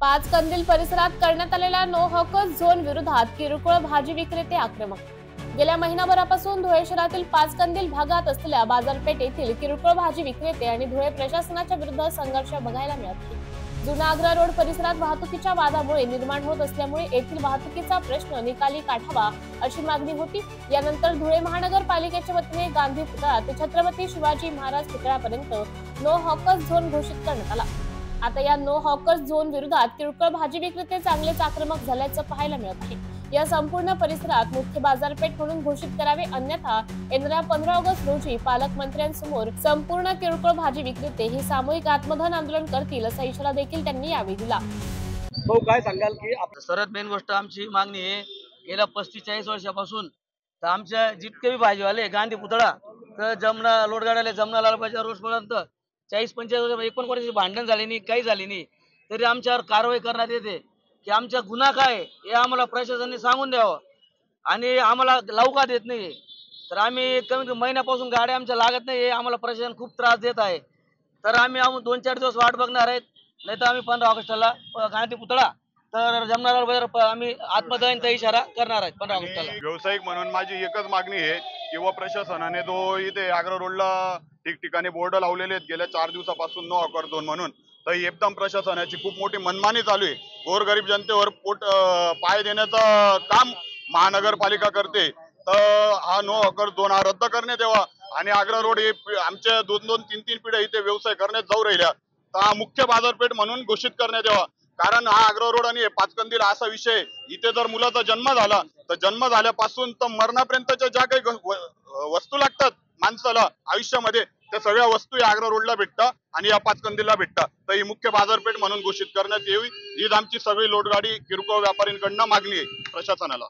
पाचकंदील परिसरात करण्यात आलेल्या नो हॉकर्स झोन विरोधात किरकोळ भाजी विक्रेते आक्रमक। गेल्या महिनाभरापासून धुळे शहरातील पाचकंदील भागात असलेल्या बाजारपेठेतील किरकोळ भाजी विक्रेते आणि धुळे प्रशासनाच्या विरुद्ध संघर्ष बघायला मिळत। जुना आग्रा रोड परिसरात वाहतुकीच्या वादामुळे निर्माण होत असल्यामुळे येथील वाहतुकीचा प्रश्न निकाली काढावा अशी मागणी होती। यानंतर धुळे महानगरपालिकेच्या वतीने गांधी पुतळा ते छत्रपती शिवाजी महाराज पुतळ्यापर्यंत नो हॉकर्स झोन घोषित करण्यात आला। आता या नो हॉकर्स झोन विरोधात किरकोळ भाजी विक्रेते चांगलेच आक्रमक झाल्याचं पाहायला मिळत आहे। या संपूर्ण परिसरात मुख्य बाजारपेठ म्हणून घोषित करावे, अन्यथा येणाऱ्या 15 ऑगस्ट रोजी पालकमंत्र्यांसमोर संपूर्ण किरकोळ भाजी विक्रेते हे सामूहिक आत्मदहन आंदोलन करतील असा इशारा देखील त्यांनी यावेळी दिला। हो, काय सांगाल की सर्वात मेन गोष्ट आमची मागणी आहे, गेल्या 35-40 वर्षापासून तर आमच्या जितके बी भाजीवाले गांधी पुतळा तर जमना लोडगाड्याला जमना लालबाजार रोड पर्यंत 40-45 वर्ष एकूण कोणाची भांडण झाली नाही, काही झाली नाही, तरी आमच्यावर कारवाई करण्यात येते की आमचा गुन्हा काय हे आम्हाला प्रशासनाने सांगून द्यावं आणि आम्हाला लावू का देत नाही। तर आम्ही कमीत कमी महिन्यापासून गाड्या आमच्या लागत नाही, आम्हाला प्रशासन खूप त्रास देत आहे। तर आम्ही 2-4 दिवस वाट बघणार आहेत, नाही तर आम्ही 15 ऑगस्टला गांधी पुतळा तर जमनालाल बाजार आम्ही आत्मदहनचा इशारा करणार आहे 15 ऑगस्टला। व्यावसायिक म्हणून माझी एकच मागणी आहे किंवा प्रशासनाने जो इथे आग्रा रोडला ठिकठिकाणी बोर्ड लावलेले आहेत गेल्या 4 दिवसापासून नो हॉकर झोन म्हणून, तर एकदम प्रशासनाची खूप मोठी मनमानी चालू आहे। गोरगरीब जनतेवर पाय देण्याचं काम महानगरपालिका करते, तर हा नो हॉकर झोन हा रद्द करण्यात यावा आणि आग्रा रोड हे आमच्या 2-2, 3-3 पिढ्या इथे व्यवसाय करण्यात जाऊ राहिल्या, तर हा मुख्य बाजारपेठ म्हणून घोषित करण्यात यावा। कारण हा आग्रा रोड आणि पाचकंदील असा विषय, इथे जर मुलाचा जन्म झाला तर जन्म झाल्यापासून तर मरणापर्यंतच्या ज्या काही वस्तू लागतात माणसाला आयुष्यामध्ये, त्या सगळ्या वस्तू या आग्रा रोडला भेटतात आणि या पाचकंदीलला भेटतात, तर ही मुख्य बाजारपेठ म्हणून घोषित करण्यात यावी, हीच आमची सगळी लोटगाडी किरकोळ व्यापाऱ्यांकडून मागणी आहे प्रशासनाला।